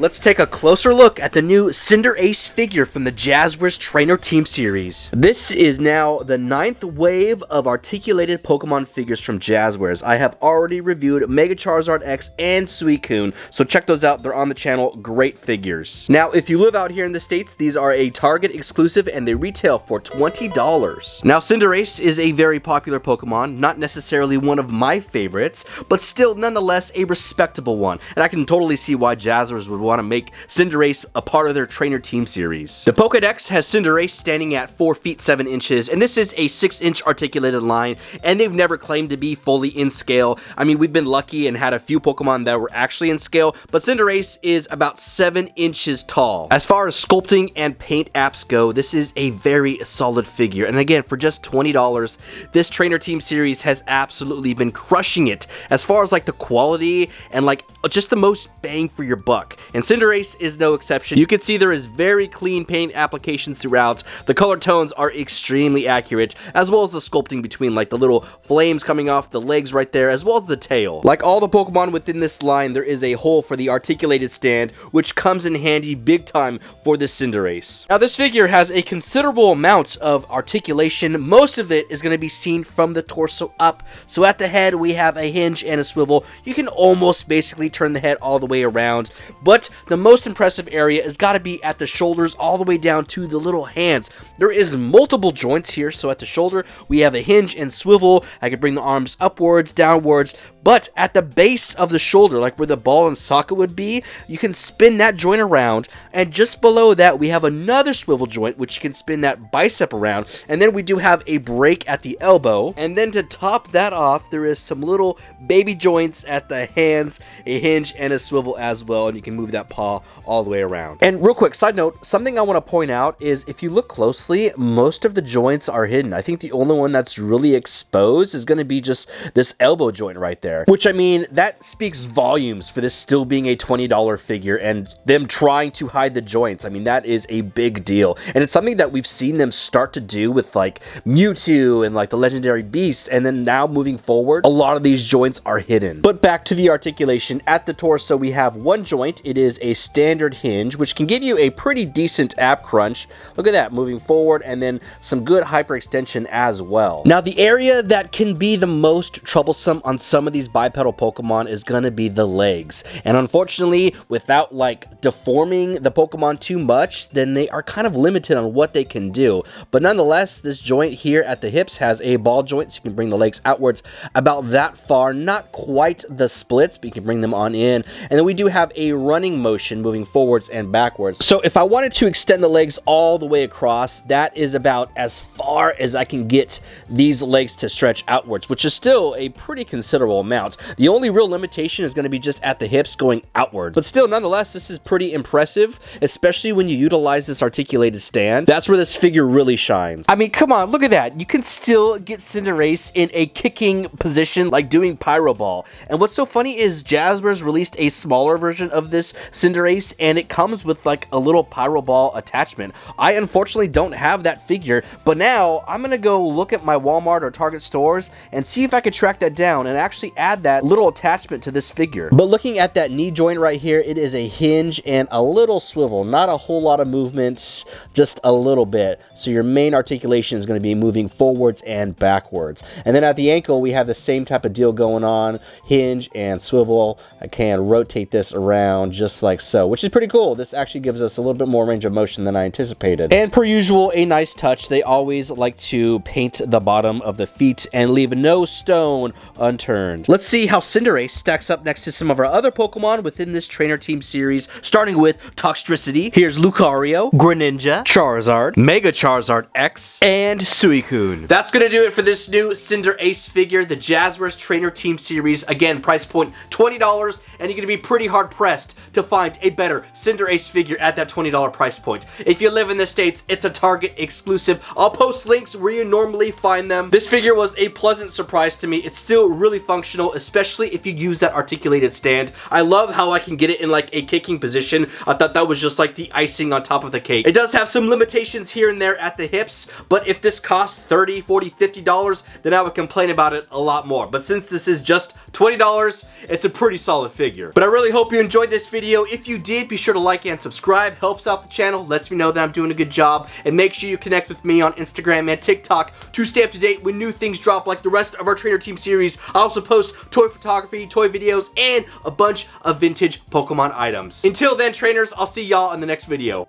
Let's take a closer look at the new Cinderace figure from the Jazwares Trainer Team series. This is now the 9th wave of articulated Pokemon figures from Jazwares. I have already reviewed Mega Charizard X and Suicune, so check those out. They're on the channel. Great figures. Now, if you live out here in the States, these are a Target exclusive and they retail for $20. Now, Cinderace is a very popular Pokemon, not necessarily one of my favorites, but still nonetheless a respectable one. And I can totally see why Jazwares would want to make Cinderace a part of their Trainer Team series. The Pokedex has Cinderace standing at 4 feet 7 inches, and this is a 6-inch articulated line, and they've never claimed to be fully in scale. I mean, we've been lucky and had a few Pokemon that were actually in scale, but Cinderace is about 7 inches tall. As far as sculpting and paint apps go, this is a very solid figure, and again, for just $20, this Trainer Team series has absolutely been crushing it as far as like the quality and like just the most bang for your buck. And Cinderace is no exception. You can see there is very clean paint applications throughout. The color tones are extremely accurate, as well as the sculpting between like the little flames coming off the legs right there, as well as the tail. Like all the Pokemon within this line, there is a hole for the articulated stand, which comes in handy big time for this Cinderace. Now, this figure has a considerable amount of articulation. Most of it is going to be seen from the torso up. So at the head, we have a hinge and a swivel. You can almost basically turn the head all the way around, but the most impressive area has got to be at the shoulders all the way down to the little hands. There is multiple joints here, so at the shoulder we have a hinge and swivel. I can bring the arms upwards, downwards, but at the base of the shoulder, like where the ball and socket would be, you can spin that joint around, and just below that we have another swivel joint which you can spin that bicep around, and then we do have a break at the elbow, and then to top that off there is some little baby joints at the hands, a hinge and a swivel as well, and you can move that paw all the way around. And real quick side note, something I want to point out is if you look closely, most of the joints are hidden. I think the only one that's really exposed is going to be just this elbow joint right there, which, I mean, that speaks volumes for this still being a $20 figure and them trying to hide the joints. I mean, that is a big deal, and it's something that we've seen them start to do with like Mewtwo and like the legendary beasts, and then now moving forward a lot of these joints are hidden. But back to the articulation. At the torso we have one joint. It is a standard hinge, which can give you a pretty decent ab crunch. Look at that, moving forward, and then some good hyperextension as well. Now, the area that can be the most troublesome on some of these bipedal Pokemon is going to be the legs. And unfortunately, without like deforming the Pokemon too much, then they are kind of limited on what they can do. But nonetheless, this joint here at the hips has a ball joint, so you can bring the legs outwards about that far. Not quite the splits, but you can bring them on in. And then we do have a running motion moving forwards and backwards. So if I wanted to extend the legs all the way across, that is about as far as I can get these legs to stretch outwards, which is still a pretty considerable amount. The only real limitation is going to be just at the hips going outward. But still, nonetheless, this is pretty impressive, especially when you utilize this articulated stand. That's where this figure really shines. I mean, come on, look at that. You can still get Cinderace in a kicking position, like doing Pyro Ball. And what's so funny is Jazwares released a smaller version of this Cinderace, and it comes with like a little Pyro Ball attachment. I unfortunately don't have that figure, but now I'm gonna go look at my Walmart or Target stores and see if I could track that down and actually add that little attachment to this figure. But looking at that knee joint right here, it is a hinge and a little swivel, not a whole lot of movement, just a little bit. So your main articulation is going to be moving forwards and backwards. And then at the ankle, we have the same type of deal going on, hinge and swivel. I can rotate this around just like so, which is pretty cool. This actually gives us a little bit more range of motion than I anticipated. And per usual, a nice touch. They always like to paint the bottom of the feet and leave no stone unturned. Let's see how Cinderace stacks up next to some of our other Pokemon within this Trainer Team series, starting with Toxtricity. Here's Lucario, Greninja, Charizard, Mega Charizard X, and Suicune. That's gonna do it for this new Cinderace figure, the Jazwares Trainer Team series. Again, price point $20, and you're gonna be pretty hard pressed to find a better Cinderace figure at that $20 price point. If you live in the States, it's a Target exclusive. I'll post links where you normally find them. This figure was a pleasant surprise to me. It's still really functional, especially if you use that articulated stand. I love how I can get it in like a kicking position. I thought that was just like the icing on top of the cake. It does have some limitations here and there at the hips, but if this costs $30, $40, $50, then I would complain about it a lot more. But since this is just $20, it's a pretty solid figure. But I really hope you enjoyed this video. video. If you did, be sure to like and subscribe. Helps out the channel, lets me know that I'm doing a good job. And make sure you connect with me on Instagram and TikTok to stay up to date when new things drop like the rest of our Trainer Team series. I also post toy photography, toy videos, and a bunch of vintage Pokemon items. Until then, trainers, I'll see y'all in the next video.